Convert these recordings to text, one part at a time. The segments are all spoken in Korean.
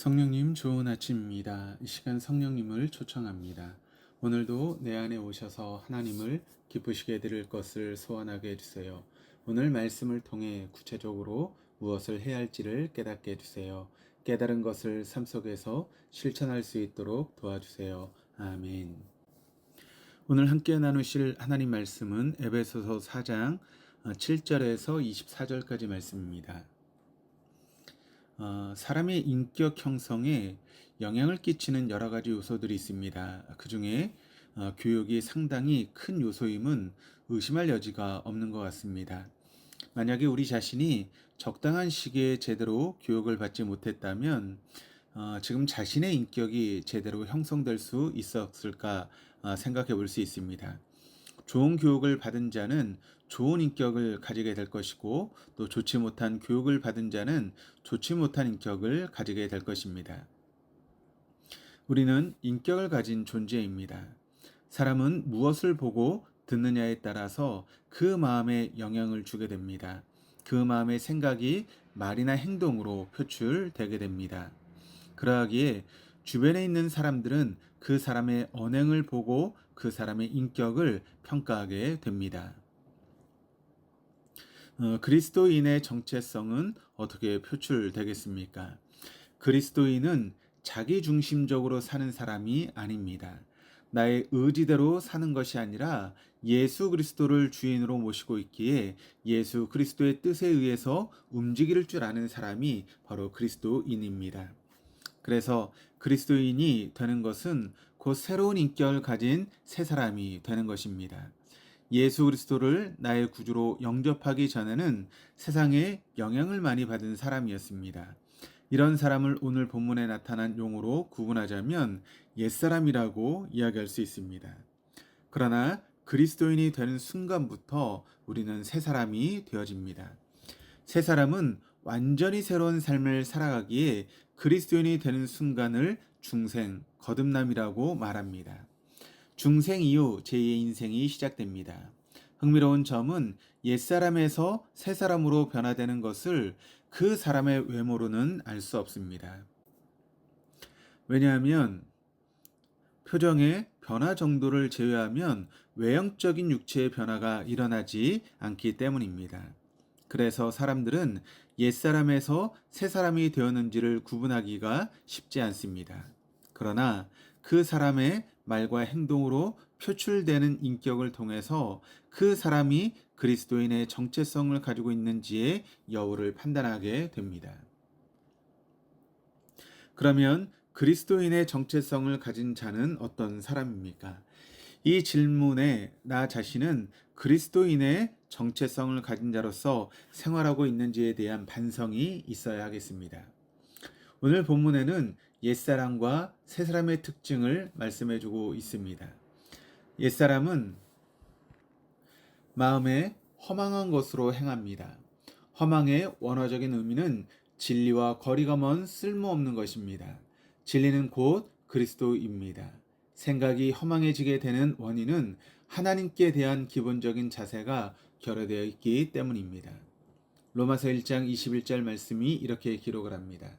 성령님 좋은 아침입니다. 이 시간 성령님을 초청합니다. 오늘도 내 안에 오셔서 하나님을 기쁘시게 드릴 것을 소원하게 해주세요. 오늘 말씀을 통해 구체적으로 무엇을 해야 할지를 깨닫게 해주세요. 깨달은 것을 삶 속에서 실천할 수 있도록 도와주세요. 아멘. 오늘 함께 나누실 하나님 말씀은 에베소서 4장 7절에서 24절까지 말씀입니다. 사람의 인격 형성에 영향을 끼치는 여러 가지 요소들이 있습니다. 그 중에 교육이 상당히 큰 요소임은 의심할 여지가 없는 것 같습니다. 만약에 우리 자신이 적당한 시기에 제대로 교육을 받지 못했다면 지금 자신의 인격이 제대로 형성될 수 있었을까 생각해 볼 수 있습니다. 좋은 교육을 받은 자는 좋은 인격을 가지게 될 것이고, 또 좋지 못한 교육을 받은 자는 좋지 못한 인격을 가지게 될 것입니다. 우리는 인격을 가진 존재입니다. 사람은 무엇을 보고 듣느냐에 따라서 그 마음에 영향을 주게 됩니다. 그 마음의 생각이 말이나 행동으로 표출되게 됩니다. 그러하기에 주변에 있는 사람들은 그 사람의 언행을 보고 그 사람의 인격을 평가하게 됩니다. 그리스도인의 정체성은 어떻게 표출되겠습니까? 그리스도인은 자기중심적으로 사는 사람이 아닙니다. 나의 의지대로 사는 것이 아니라 예수 그리스도를 주인으로 모시고 있기에 예수 그리스도의 뜻에 의해서 움직일 줄 아는 사람이 바로 그리스도인입니다. 그래서 그리스도인이 되는 것은 곧 새로운 인격을 가진 새 사람이 되는 것입니다. 예수 그리스도를 나의 구주로 영접하기 전에는 세상에 영향을 많이 받은 사람이었습니다. 이런 사람을 오늘 본문에 나타난 용어로 구분하자면 옛사람이라고 이야기할 수 있습니다. 그러나 그리스도인이 되는 순간부터 우리는 새 사람이 되어집니다. 새 사람은 완전히 새로운 삶을 살아가기에 그리스도인이 되는 순간을 중생, 거듭남이라고 말합니다. 중생 이후 제2의 인생이 시작됩니다. 흥미로운 점은 옛사람에서 새 사람으로 변화되는 것을 그 사람의 외모로는 알 수 없습니다. 왜냐하면 표정의 변화 정도를 제외하면 외형적인 육체의 변화가 일어나지 않기 때문입니다. 그래서 사람들은 옛사람에서 새사람이 되었는지를 구분하기가 쉽지 않습니다. 그러나 그 사람의 말과 행동으로 표출되는 인격을 통해서 그 사람이 그리스도인의 정체성을 가지고 있는지의 여부를 판단하게 됩니다. 그러면 그리스도인의 정체성을 가진 자는 어떤 사람입니까? 이 질문에 나 자신은 그리스도인의 정체성을 가진 자로서 생활하고 있는지에 대한 반성이 있어야 하겠습니다. 오늘 본문에는 옛사람과 새사람의 특징을 말씀해주고 있습니다. 옛사람은 마음에 허망한 것으로 행합니다. 허망의 원어적인 의미는 진리와 거리가 먼 쓸모없는 것입니다. 진리는 곧 그리스도입니다. 생각이 허망해지게 되는 원인은 하나님께 대한 기본적인 자세가 결여되어 있기 때문입니다. 로마서 1장 21절 말씀이 이렇게 기록을 합니다.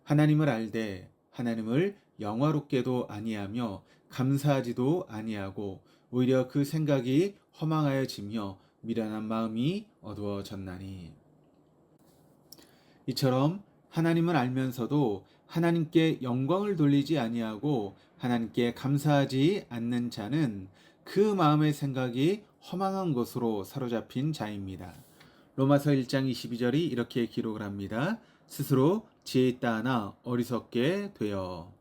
하나님을 알되 하나님을 영화롭게도 아니하며 감사하지도 아니하고 오히려 그 생각이 허망하여지며 미련한 마음이 어두워졌나니. 이처럼 하나님을 알면서도 하나님께 영광을 돌리지 아니하고 하나님께 감사하지 않는 자는 그 마음의 생각이 허망한 것으로 사로잡힌 자입니다. 로마서 1장 22절이 이렇게 기록을 합니다. 스스로 지혜 있다 하나 어리석게 되어.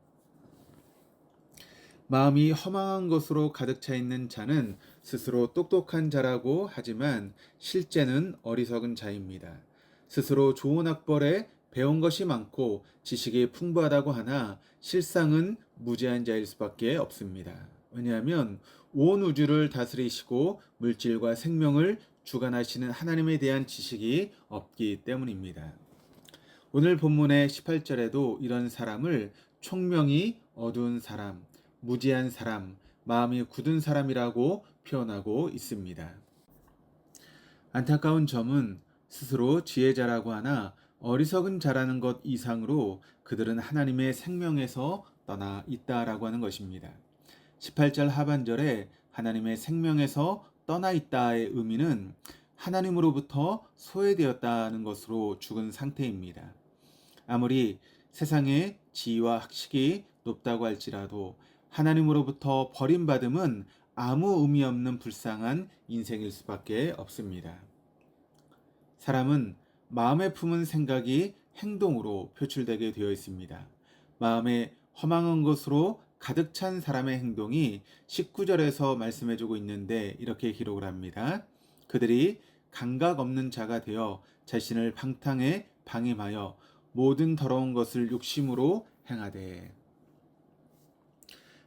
마음이 허망한 것으로 가득 차 있는 자는 스스로 똑똑한 자라고 하지만 실제는 어리석은 자입니다. 스스로 좋은 학벌에 배운 것이 많고 지식이 풍부하다고 하나 실상은 무지한 자일 수밖에 없습니다. 왜냐하면 온 우주를 다스리시고 물질과 생명을 주관하시는 하나님에 대한 지식이 없기 때문입니다. 오늘 본문의 18절에도 이런 사람을 총명이 어두운 사람, 무지한 사람, 마음이 굳은 사람이라고 표현하고 있습니다. 안타까운 점은 스스로 지혜자라고 하나 어리석은 자라는 것 이상으로 그들은 하나님의 생명에서 떠나 있다라고 하는 것입니다. 18절 하반절에 하나님의 생명에서 떠나 있다의 의미는 하나님으로부터 소외되었다는 것으로 죽은 상태입니다. 아무리 세상의 지위와 학식이 높다고 할지라도 하나님으로부터 버림받음은 아무 의미 없는 불쌍한 인생일 수밖에 없습니다. 사람은 마음에 품은 생각이 행동으로 표출되게 되어 있습니다. 마음에 허망한 것으로 가득 찬 사람의 행동이 19절에서 말씀해주고 있는데 이렇게 기록을 합니다. 그들이 감각 없는 자가 되어 자신을 방탕에 방임하여 모든 더러운 것을 욕심으로 행하되.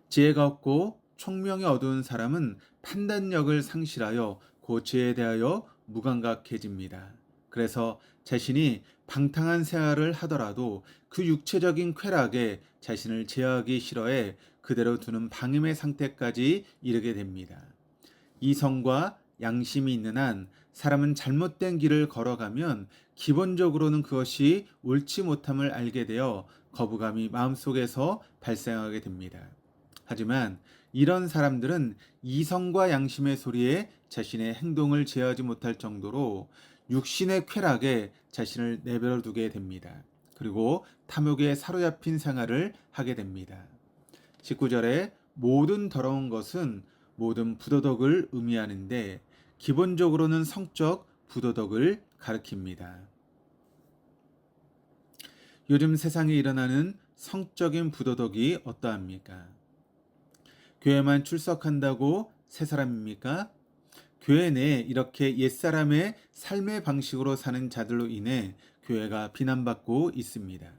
지혜가 없고 총명이 어두운 사람은 판단력을 상실하여 고지에 대하여 무감각해집니다. 그래서 자신이 방탕한 생활을 하더라도 그 육체적인 쾌락에 자신을 제어하기 싫어해 그대로 두는 방임의 상태까지 이르게 됩니다. 이성과 양심이 있는 한 사람은 잘못된 길을 걸어가면 기본적으로는 그것이 옳지 못함을 알게 되어 거부감이 마음속에서 발생하게 됩니다. 하지만 이런 사람들은 이성과 양심의 소리에 자신의 행동을 제어하지 못할 정도로 육신의 쾌락에 자신을 내버려 두게 됩니다. 그리고 탐욕에 사로잡힌 생활을 하게 됩니다. 19절에 모든 더러운 것은 모든 부도덕을 의미하는데 기본적으로는 성적 부도덕을 가리킵니다. 요즘 세상에 일어나는 성적인 부도덕이 어떠합니까? 교회만 출석한다고 새 사람입니까? 교회 내에 이렇게 옛사람의 삶의 방식으로 사는 자들로 인해 교회가 비난받고 있습니다.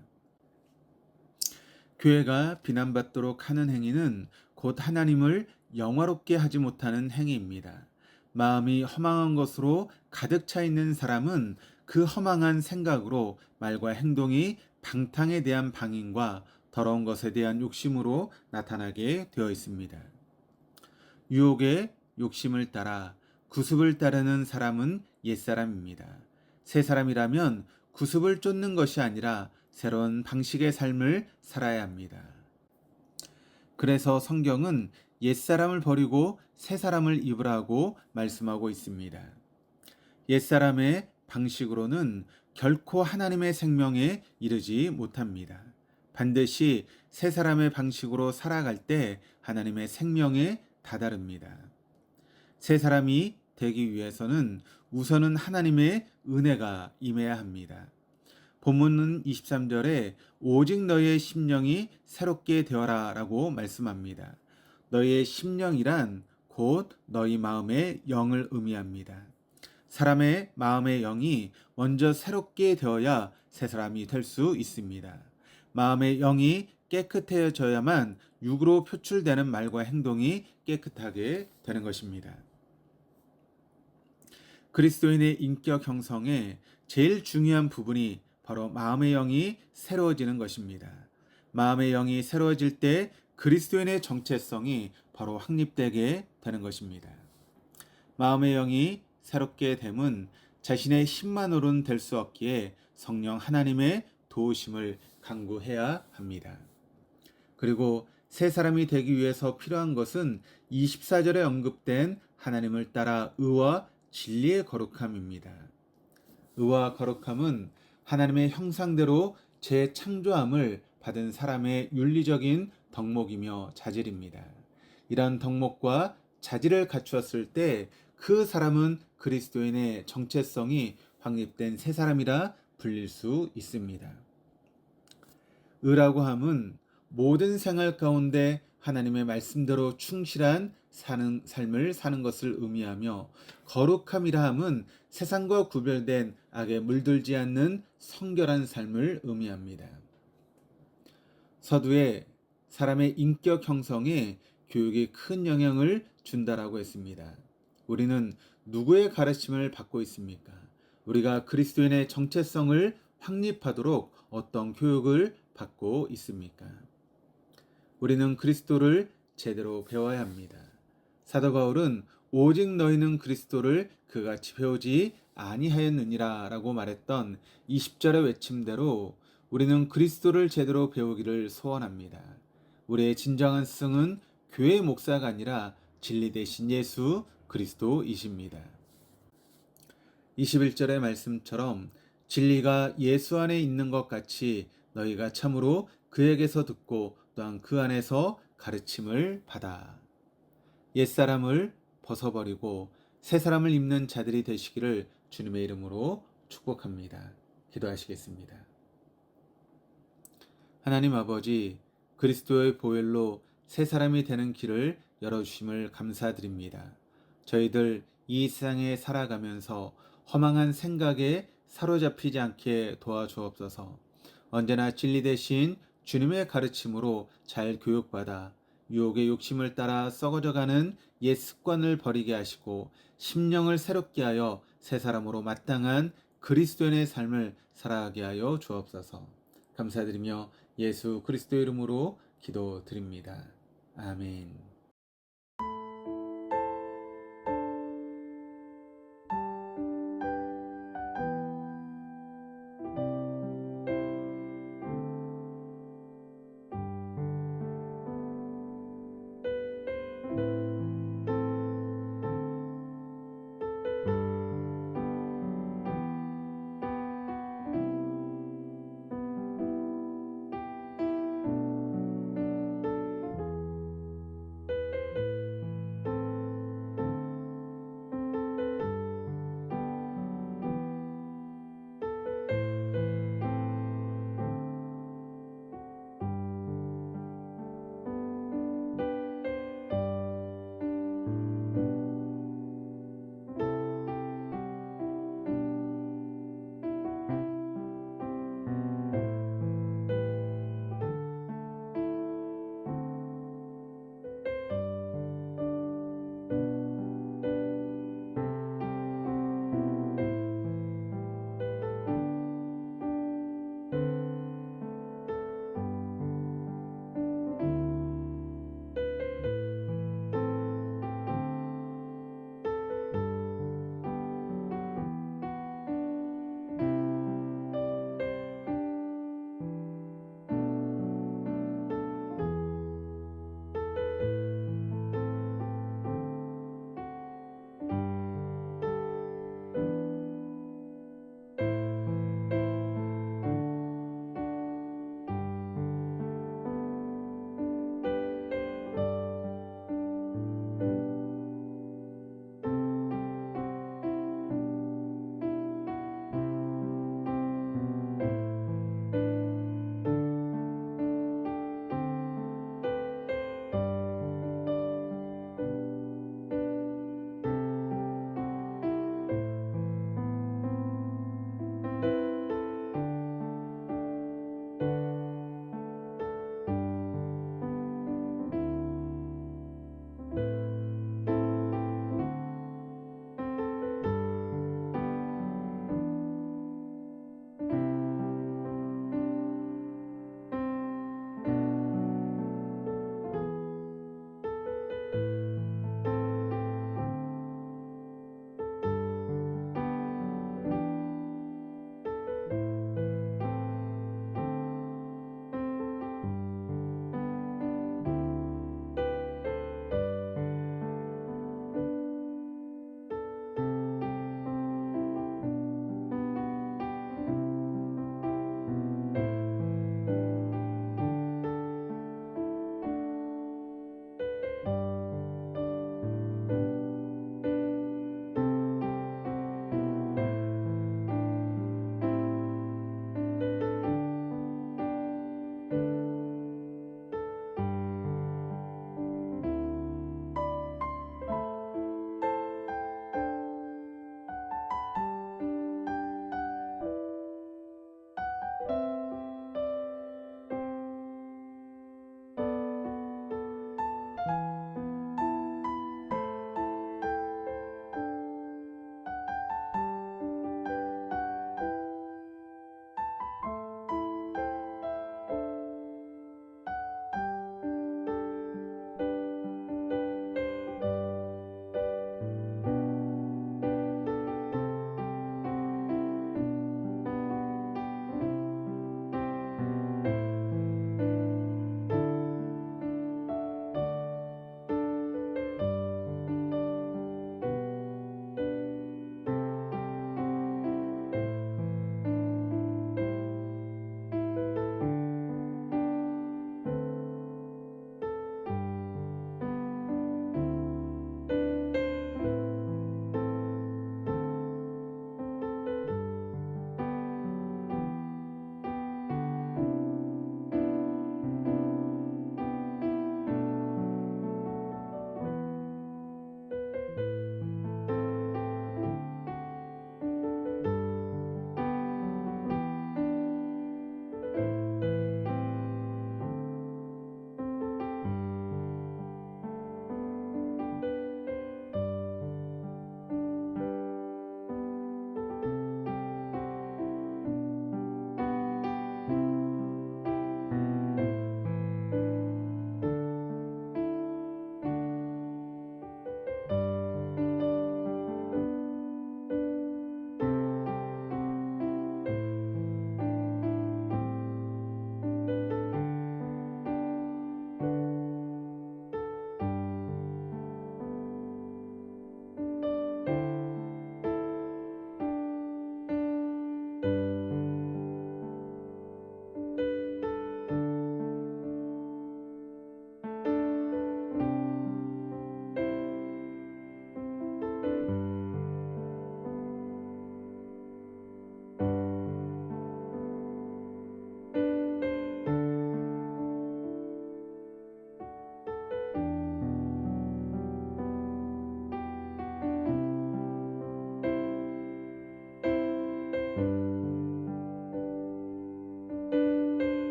교회가 비난받도록 하는 행위는 곧 하나님을 영화롭게 하지 못하는 행위입니다. 마음이 허망한 것으로 가득 차 있는 사람은 그 허망한 생각으로 말과 행동이 방탕에 대한 방임과 더러운 것에 대한 욕심으로 나타나게 되어 있습니다. 유혹의 욕심을 따라 구습을 따르는 사람은 옛사람입니다. 새 사람이라면 구습을 쫓는 것이 아니라 새로운 방식의 삶을 살아야 합니다. 그래서 성경은 옛사람을 버리고 새 사람을 입으라고 말씀하고 있습니다. 옛사람의 방식으로는 결코 하나님의 생명에 이르지 못합니다. 반드시 새 사람의 방식으로 살아갈 때 하나님의 생명에 다다릅니다. 새 사람이 되기 위해서는 우선은 하나님의 은혜가 임해야 합니다. 본문은 23절에 오직 너희의 심령이 새롭게 되어라 라고 말씀합니다. 너희의 심령이란 곧 너희 마음의 영을 의미합니다. 사람의 마음의 영이 먼저 새롭게 되어야 새 사람이 될 수 있습니다. 마음의 영이 깨끗해져야만 육으로 표출되는 말과 행동이 깨끗하게 되는 것입니다. 그리스도인의 인격 형성에 제일 중요한 부분이 바로 마음의 영이 새로워지는 것입니다. 마음의 영이 새로워질 때 그리스도인의 정체성이 바로 확립되게 되는 것입니다. 마음의 영이 새롭게 됨은 자신의 힘만으로는 될 수 없기에 성령 하나님의 도우심을 간구해야 합니다. 그리고 새 사람이 되기 위해서 필요한 것은 24절에 언급된 하나님을 따라 의와 진리의 거룩함입니다. 의와 거룩함은 하나님의 형상대로 재창조함을 받은 사람의 윤리적인 덕목이며 자질입니다. 이러한 덕목과 자질을 갖추었을 때 그 사람은 그리스도인의 정체성이 확립된 새 사람이라 불릴 수 있습니다. 의라고 함은 모든 생활 가운데 하나님의 말씀대로 충실한 삶을 사는 것을 의미하며, 거룩함이라 함은 세상과 구별된 악에 물들지 않는 성결한 삶을 의미합니다. 서두에 사람의 인격 형성에 교육이 큰 영향을 준다라고 했습니다. 우리는 누구의 가르침을 받고 있습니까? 우리가 그리스도인의 정체성을 확립하도록 어떤 교육을 받고 있습니까? 우리는 그리스도를 제대로 배워야 합니다. 사도 바울은 오직 너희는 그리스도를 그같이 배우지 아니하였느니라 라고 말했던 20절의 외침대로 우리는 그리스도를 제대로 배우기를 소원합니다. 우리의 진정한 스승은 교회 목사가 아니라 진리 대신 예수 그리스도이십니다. 21절의 말씀처럼 진리가 예수 안에 있는 것 같이 너희가 참으로 그에게서 듣고 또한 그 안에서 가르침을 받아. 옛사람을 벗어버리고 새 사람을 입는 자들이 되시기를 주님의 이름으로 축복합니다. 기도하시겠습니다. 하나님 아버지, 그리스도의 보혈로 새 사람이 되는 길을 열어주심을 감사드립니다. 저희들 이 세상에 살아가면서 허망한 생각에 사로잡히지 않게 도와주옵소서. 언제나 진리 대신 주님의 가르침으로 잘 교육받아 유혹의 욕심을 따라 썩어져가는 옛 습관을 버리게 하시고 심령을 새롭게 하여 새 사람으로 마땅한 그리스도인의 삶을 살아가게 하여 주옵소서. 감사드리며 예수 그리스도 이름으로 기도드립니다. 아멘.